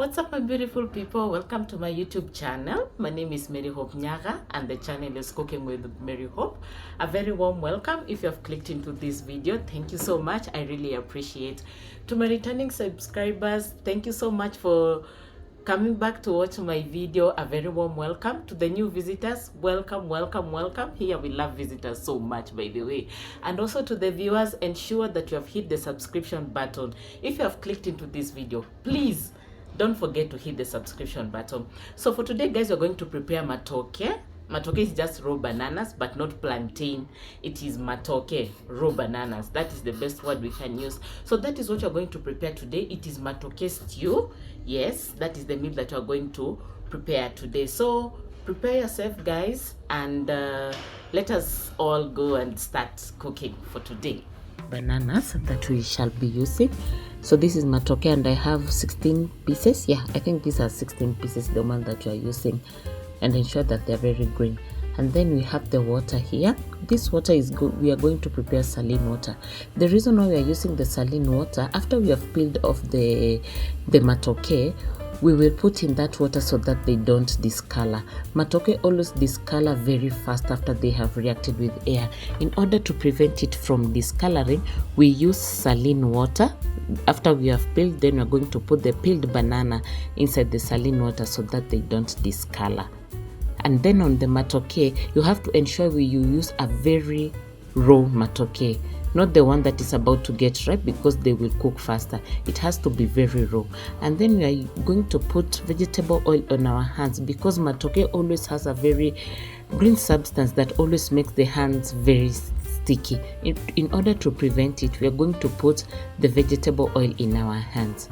What's up, my beautiful people? Welcome to my YouTube channel. My name is M.Nyagha and the channel is Cooking with Mary Hope. A very warm welcome if you have clicked into this video. Thank you so much. I really appreciate. To my returning subscribers, thank you so much for coming back to watch my video. A very warm welcome. To the new visitors, welcome. Here we love visitors so much, by the way. And also to the viewers, ensure that you have hit the subscription button. If you have clicked into this video, please don't forget to hit the subscription button. So for today, guys, we're going to prepare matoke. Matoke is just raw bananas, but not plantain. It is matoke, raw bananas. That is the best word we can use. So that is what you're going to prepare today. It is matoke stew. Yes, that is the meal that you're going to prepare today. So prepare yourself, guys, and let us all go and start cooking for today. Bananas that we shall be using. So this is matoke and I have 16 pieces. Yeah, I think these are 16 pieces, the one that you are using, and ensure that they're very green. And then we have the water here. This water is good. We are going to prepare saline water. The reason why we are using the saline water, after we have peeled off the matoke, we will put in that water so that they don't discolor. Matoke always discolor very fast after they have reacted with air. In order to prevent it from discoloring, we use saline water. After we have peeled, then we're going to put the peeled banana inside the saline water so that they don't discolor. And then on the matoke, you have to ensure you use a very raw matoke, not the one that is about to get ripe, because they will cook faster. It has to be very raw. And then we are going to put vegetable oil on our hands, because matoke always has a very green substance that always makes the hands very sticky. In order to prevent it, we are going to put the vegetable oil in our hands.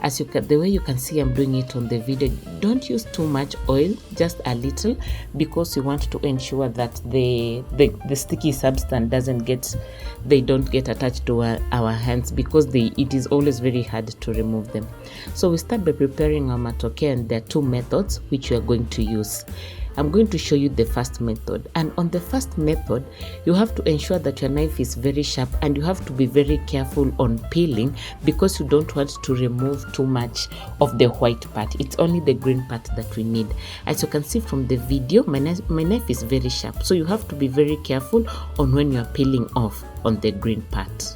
As the way you can see I'm doing it on the video, don't use too much oil, just a little, because you want to ensure that the sticky substance don't get attached to our hands, because it is always very hard to remove them. So we start by preparing our matoke, and there are two methods which we are going to use. I'm going to show you the first method, and on the first method you have to ensure that your knife is very sharp, and you have to be very careful on peeling, because you don't want to remove too much of the white part. It's only the green part that we need. As you can see from the video, my knife is very sharp, so you have to be very careful on when you are peeling off on the green part.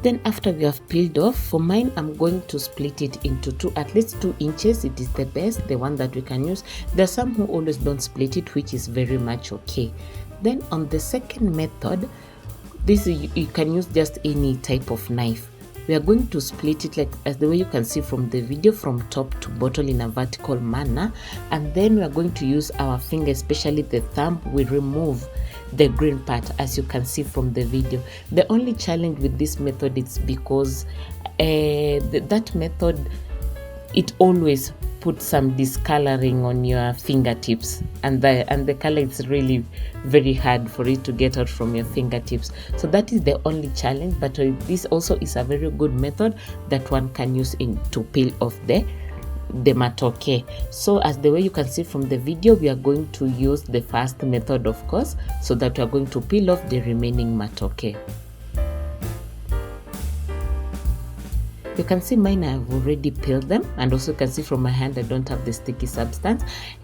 Then after we have peeled off, for mine I'm going to split it into two, at least 2 inches. It is the best, the one that we can use. There are some who always don't split it, which is very much okay. Then on the second method, you can use just any type of knife. We are going to split it like as the way you can see from the video, from top to bottom in a vertical manner, and then we are going to use our finger, especially the thumb. We remove the green part, as you can see from the video. The only challenge with this method is because that method, it always puts some discoloring on your fingertips, and the color is really very hard for it to get out from your fingertips. So that is the only challenge, but this also is a very good method that one can use to peel off the matoke. So as the way you can see from the video, we are going to use the first method, of course, so that we are going to peel off the remaining matoke. You can see mine, I have already peeled them, and also you can see from my hand I don't have the sticky substance,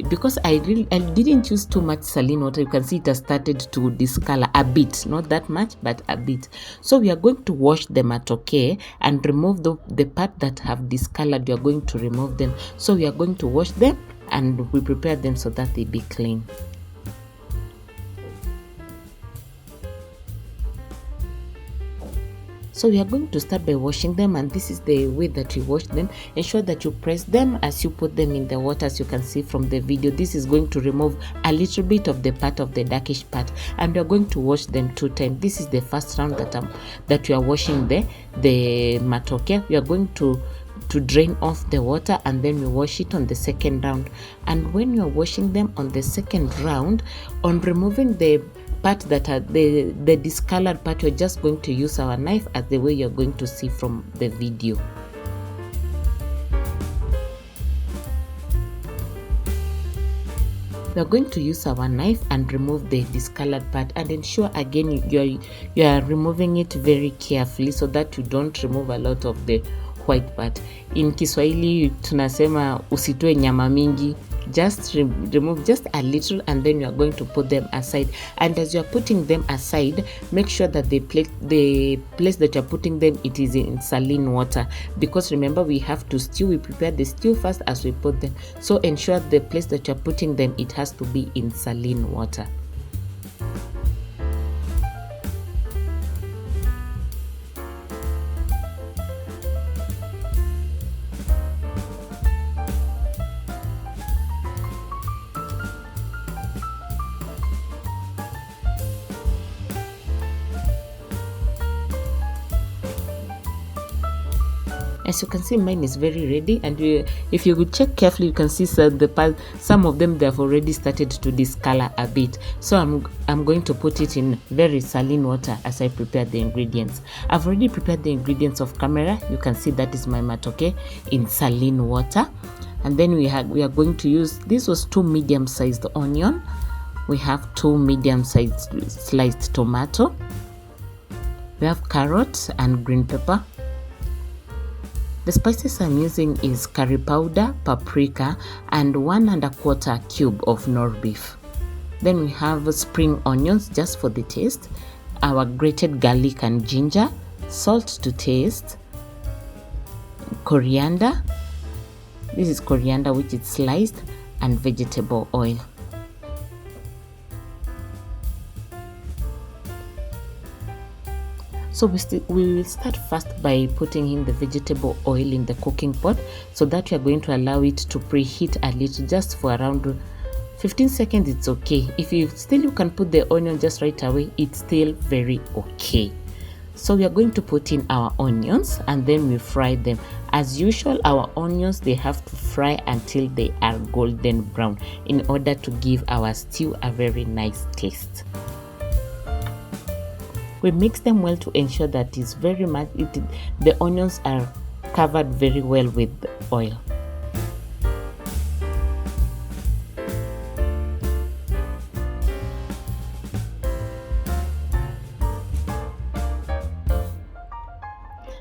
because I didn't use too much saline water. You can see it has started to discolor a bit, not that much, but a bit. So we are going to wash the matoke and remove the part that have discolored. We are going to remove them. So we are going to wash them, and we prepare them so that they be clean. So we are going to start by washing them, and this is the way that you wash them. Ensure that you press them as you put them in the water. As you can see from the video, this is going to remove a little bit of the part of the darkish part, and we are going to wash them 2 times. This is the first round that we are washing the matoke. We are going to to drain off the water, and then we wash it on the second round. And when you're washing them on the second round, on removing the part that are the discolored part, you're just going to use our knife as the way you're going to see from the video. We are going to use our knife and remove the discolored part, and ensure again you are removing it very carefully so that you don't remove a lot of the white part. In Kiswahili tunasema usitoe nyama mingi, just remove just a little, and then you are going to put them aside. And as you are putting them aside, make sure that the place that you are putting them, it is in saline water, because remember we have to stew. We prepare the stew first as we put them, so ensure the place that you are putting them, it has to be in saline water. As you can see, mine is very ready, and if you could check carefully, you can see that some of them, they have already started to discolor a bit. So I'm going to put it in very saline water as I prepare the ingredients. I've already prepared the ingredients off camera. You can see that is my matoke in saline water. And then we are going to use, this was 2 medium-sized onion. We have 2 medium-sized sliced tomato. We have carrots and green pepper. The spices I'm using is curry powder, paprika, and 1 1/4 cube of nor beef. Then we have spring onions just for the taste, our grated garlic and ginger, salt to taste, coriander. This is coriander which is sliced, and vegetable oil. So we will start first by putting in the vegetable oil in the cooking pot, so that we are going to allow it to preheat a little, just for around 15 seconds. It's okay. If you can put the onion just right away, it's still very okay. So we are going to put in our onions, and then we fry them. As usual, our onions, they have to fry until they are golden brown in order to give our stew a very nice taste. We mix them well to ensure that the onions are covered very well with oil.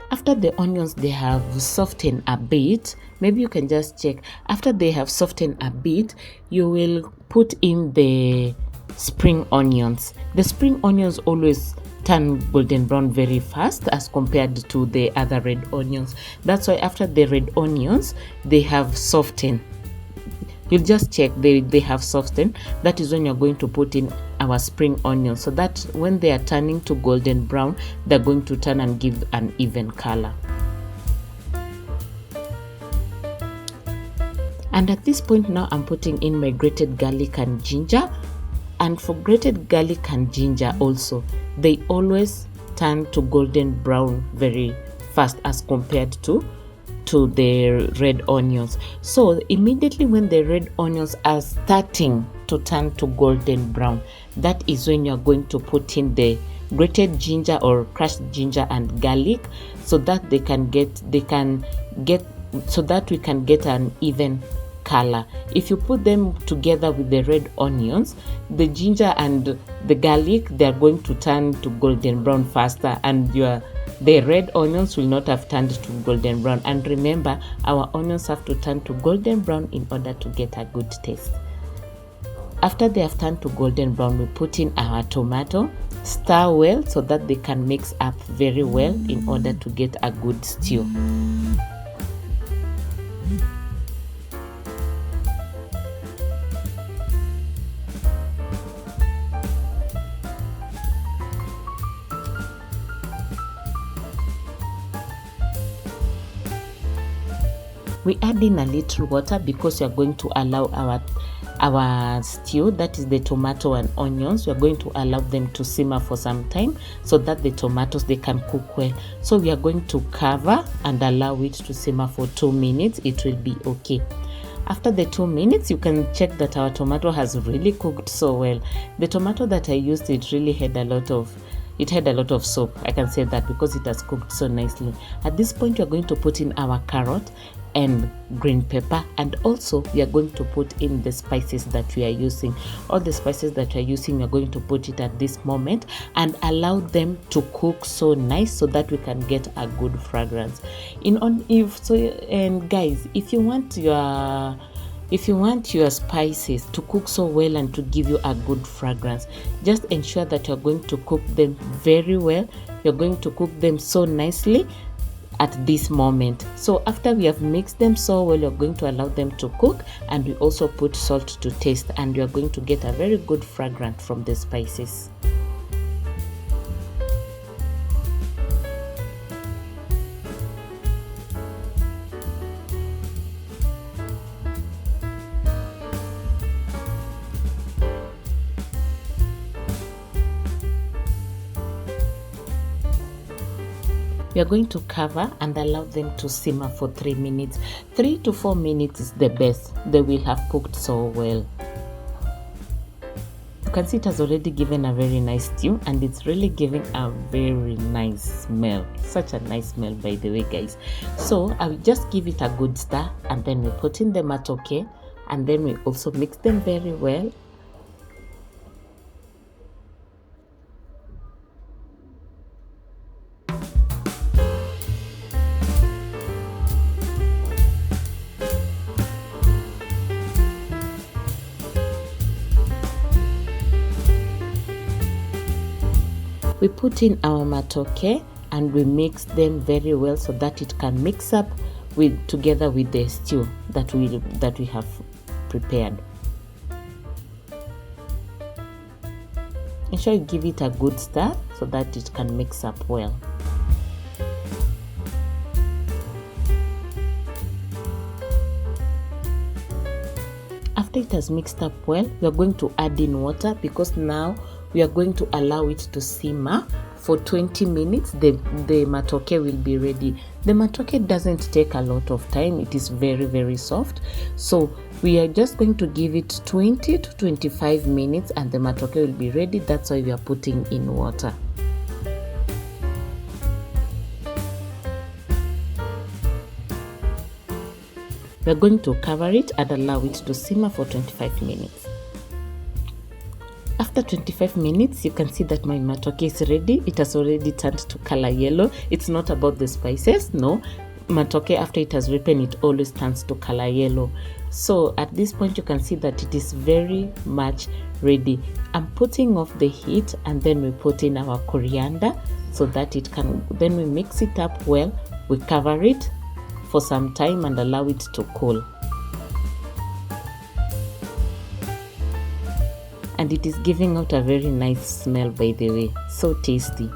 After the onions, they have softened a bit, maybe you can just check. After they have softened a bit, you will put in the spring onions. The spring onions always turn golden brown very fast as compared to the other red onions. That's why after the red onions, they have softened. You'll just check they have softened. That is when you're going to put in our spring onions, so that when they are turning to golden brown, they're going to turn and give an even color. And at this point now, I'm putting in my grated garlic and ginger. And for grated garlic and ginger also, they always turn to golden brown very fast as compared to the red onions. So immediately when the red onions are starting to turn to golden brown, that is when you're going to put in the grated ginger or crushed ginger and garlic, so that we can get an even color. If you put them together with the red onions, the ginger and the garlic, they are going to turn to golden brown faster, and the red onions will not have turned to golden brown. And remember, our onions have to turn to golden brown in order to get a good taste. After they have turned to golden brown, we put in our tomato, stir well so that they can mix up very well in order to get a good stew. We add in a little water because we are going to allow our stew, that is the tomato and onions, we are going to allow them to simmer for some time so that the tomatoes, they can cook well. So we are going to cover and allow it to simmer for 2 minutes. It will be okay. After the 2 minutes, you can check that our tomato has really cooked so well. The tomato that I used, it really had a lot of soap. I can say that because it has cooked so nicely. At this point, we are going to put in our carrot and green pepper, and also we are going to put in the spices that we are using. All the spices that we are using, we are going to put it at this moment and allow them to cook so nice so that we can get a good fragrance. And guys, if you want your spices to cook so well and to give you a good fragrance, just ensure that you're going to cook them very well. You're going to cook them so nicely at this moment. So after we have mixed them so well, you're going to allow them to cook, and we also put salt to taste, and you're going to get a very good fragrance from the spices. We are going to cover and allow them to simmer for 3 minutes. 3 to 4 minutes is the best. They will have cooked so well. You can see it has already given a very nice stew, and it's really giving a very nice smell. Such a nice smell, by the way, guys. So I will just give it a good stir, and then we put in the matoke, and then we also mix them very well. We put in our matoke and we mix them very well so that it can mix up together with the stew that we have prepared. Ensure you give it a good stir so that it can mix up well. After it has mixed up well, we are going to add in water because now we are going to allow it to simmer for 20 minutes. The matoke will be ready. The matoke doesn't take a lot of time. It is very, very soft. So we are just going to give it 20 to 25 minutes and the matoke will be ready. That's why we are putting in water. We are going to cover it and allow it to simmer for 25 minutes. After 25 minutes, you can see that my matoke is ready. It has already turned to color yellow. It's not about the spices, no. Matoke, after it has ripened, it always turns to color yellow. So at this point, you can see that it is very much ready. I'm putting off the heat and then we put in our coriander so that it can, then we mix it up well. We cover it for some time and allow it to cool. And it is giving out a very nice smell, by the way. So tasty.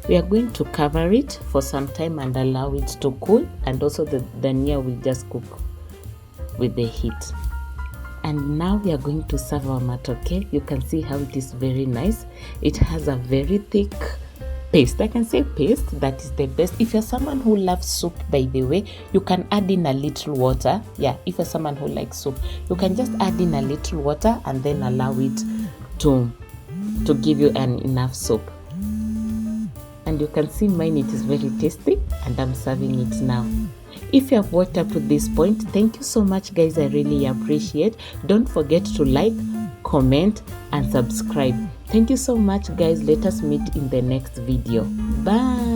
We are going to cover it for some time and allow it to cool, and also the dhania will just cook with the heat. And now we are going to serve our matoke. You can see how it is very nice. It has a very thick paste. I can say paste. That is the best. If you're someone who loves soup, by the way, you can add in a little water. Yeah, if you're someone who likes soup, you can just add in a little water and then allow it to give you enough soup. And you can see mine, it is very tasty, and I'm serving it now. If you have watched up to this point, thank you so much, guys. I really appreciate. Don't forget to like, comment, and subscribe. Thank you so much, guys. Let us meet in the next video. Bye.